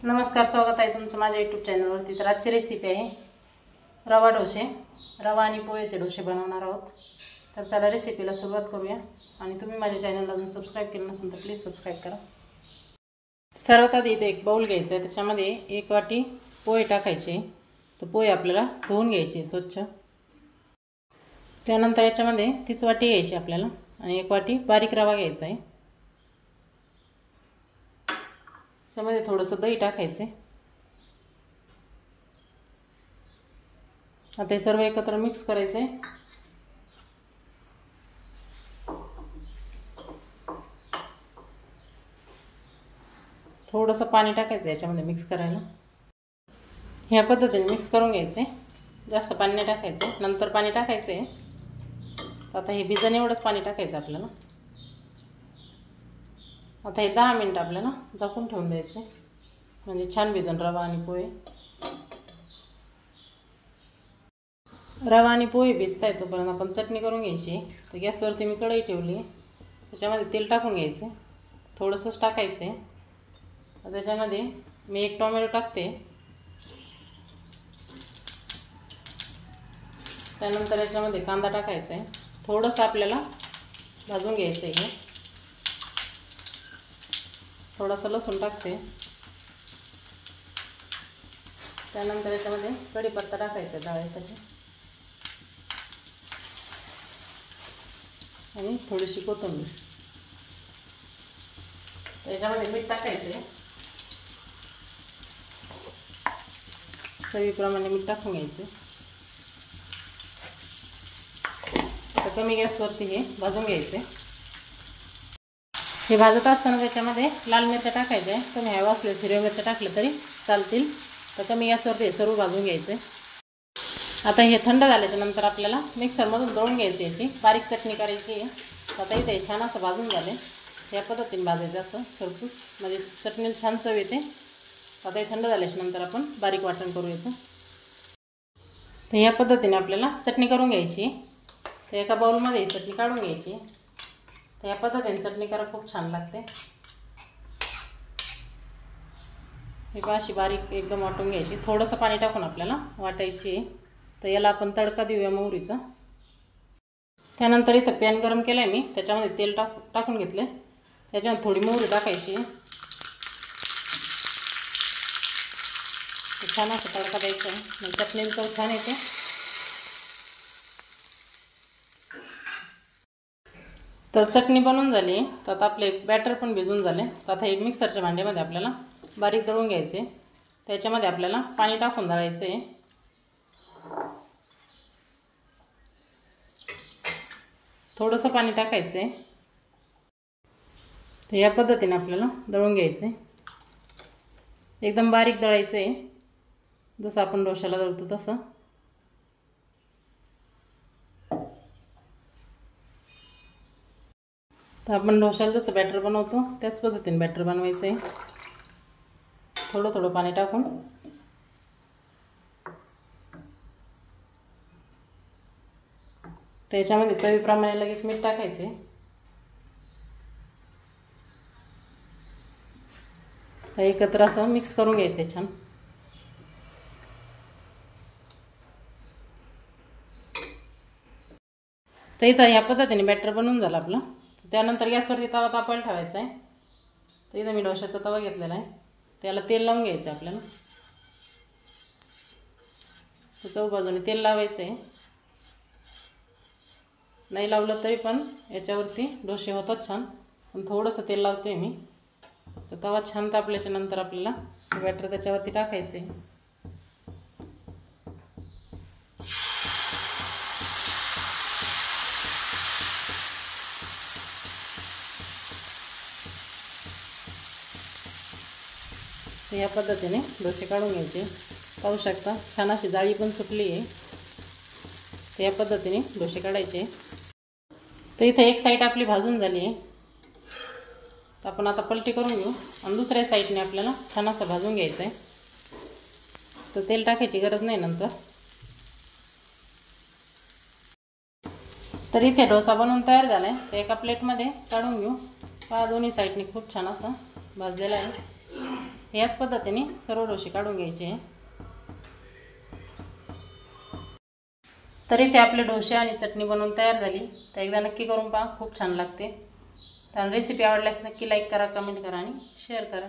नमस्कार, स्वागत आहे तुमचं माझ्या यूट्यूब चॅनलवरती। तर आजची रेसिपी आहे रवा डोसे। रवा आणि पोहेचे डोसे बनवणार आहोत। तर चला रेसिपीला सुरुवात करूया। आणि तुम्ही माझ्या चॅनलला अजून सबस्क्राईब केलं नसेल तर प्लीज सबस्क्राईब करा। सर्वात आधी इथे एक बाउल घ्यायचा आहे, त्याच्यामध्ये 1 वाटी पोहे टाकायचे। तर पोहे आपल्याला धुवून घ्यायचे स्वच्छ। त्यानंतर याच्यामध्ये तीच वाटी घ्यायची आपल्याला आणि 1 वाटी बारीक रवा घ्यायचा आहे। त्यामध्ये थोडंसं दही टाकायचं। आता हे सर्व एकत्र मिक्स करायचं आहे। थोडंसं पाणी टाकायचं याच्यामध्ये मिक्स करायला। ह्या पद्धतीने मिक्स करून घ्यायचं आहे। जास्त पाणी नाही टाकायचं, नंतर पाणी टाकायचं आहे। आता हे भिजन एवढंच पाणी टाकायचं आपल्याला। आता हे 10 मिनिट आपल्याला झाकून ठेवून द्यायचे, म्हणजे छान भिजन रवा आणि पोहे। रवा आणि पोहे भिजताय तोपर्यंत आपण चटणी करून घ्यायची। तर गॅसवरती मी कढई ठेवली, त्याच्यामध्ये तेल टाकून घ्यायचं, थोडंसंच टाकायचं आहे। त्याच्यामध्ये मी 1 टोमॅटो टाकते। त्यानंतर याच्यामध्ये कांदा टाकायचा आहे, थोडंसं आपल्याला भाजून घ्यायचं आहे। थोडासा लसूण टाकते। त्यानंतर याच्यामध्ये कढीपत्ता टाकायचा डाळीसाठी आणि थोडीशी कोथिंबीर। त्याच्यामध्ये मीठ टाकायचे, चवीप्रमाणे मीठ टाकून घ्यायचे। तर कमी गॅसवरती हे भाजून घ्यायचे। हे भाजत असताना त्याच्यामध्ये लाल मिरच्या टाकायच्या। तुम्ही हवा असल्यास हिरव्या मिरच्या टाकल्या तरी चालतील। तर कमी गॅसवरती हे सर्व भाजून घ्यायचे। आता हे थंड झाल्याच्या नंतर आपल्याला मिक्सरमधून दळून घ्यायचे, याची बारीक चटणी करायची। आता इथे छान असं भाजून झाले, या पद्धतीने भाजायचं असं खरपूस, म्हणजे चटणीला छान चव येते। आता हे थंड झाल्याच्या नंतर आपण बारीक वाटण करू याचं। तर या पद्धतीने आपल्याला चटणी करून घ्यायची। तर एका बाउलमध्ये चटणी काढून घ्यायची। तर या पद्धतीने चटणी करा, खूप छान लागते। ही अशी बारीक एकदम वाटून घ्यायची, थोडंसं पाणी टाकून आपल्याला वाटायची। तर याला आपण तडका देऊया मोहरीचा। त्यानंतर इथं पॅन गरम केला आहे मी, त्याच्यामध्ये तेल टाकून घेतले। त्याच्यामध्ये थोडी मोहरी टाकायची, छान असं तडका द्यायचा आहे, म्हणजे चटणीला चव छान येते। तर चटणी बनवून झाली, तर आता आपले बॅटर पण भिजून झाले। तर आता हे मिक्सरच्या भांड्यामध्ये आपल्याला बारीक दळून घ्यायचे। त्याच्यामध्ये आपल्याला पाणी टाकून दळायचं आहे। थोडंसं पाणी टाकायचं आहे। तर या पद्धतीने आपल्याला दळून घ्यायचं आहे, एकदम बारीक दळायचं आहे, जसं आपण डोशाला दळतो तसं। तर आपण डोशाला जसं बॅटर बनवतो त्याच पद्धतीने बॅटर बनवायचं आहे, थोडं थोडं पाणी टाकून। त्याच्यामध्ये चवीप्रमाणे लगेच मीठ टाकायचे। एकत्र असं मिक्स करून घ्यायचं छान। तर इथं ह्या पद्धतीने बॅटर बनवून झालं आपलं। त्यानंतर गॅसवरती तवा तापायला ठेवायचा आहे। तर इथं मी डोशाचा तवा घेतलेला आहे, त्याला तेल लावून घ्यायचं आपल्याला। तर चौ बाजूने तेल लावायचं आहे, नाही लावलं तरी पण याच्यावरती डोसे होतात छान, पण थोडंसं तेल लावते मी। तर तवा छान तापल्याच्या नंतर आपल्याला बॅटर त्याच्यावरती टाकायचं आहे। तर या पद्धतीने डोसे काढून घ्यायचे। पाहू शकता छान अशी जाळी पण सुटली आहे। तर या पद्धतीने डोसे काढायचे। तर इथे एक साईड आपली भाजून झाली आहे, तर आपण आता पलटी करून घेऊ आणि दुसऱ्या साईडने आपल्याला छान असं भाजून घ्यायचं आहे। तर तेल टाकायची गरज नाही नंतर। तर इथे डोसा बनवून तयार झाला आहे, तर एका प्लेटमध्ये काढून घेऊ। पहा दोन्ही साईडने खूप छान असं भाजलेला आहे। याच पद्धतीने सर्व डोसे काढून घ्यायचे आहे. तर इथे आपले डोसे आणि चटणी बनवून तयार झाली. तर एकदा नक्की करून पहा, खूप छान लागते. तर रेसिपी आवडल्यास नक्की लाईक करा, कमेंट करा आणि शेअर करा.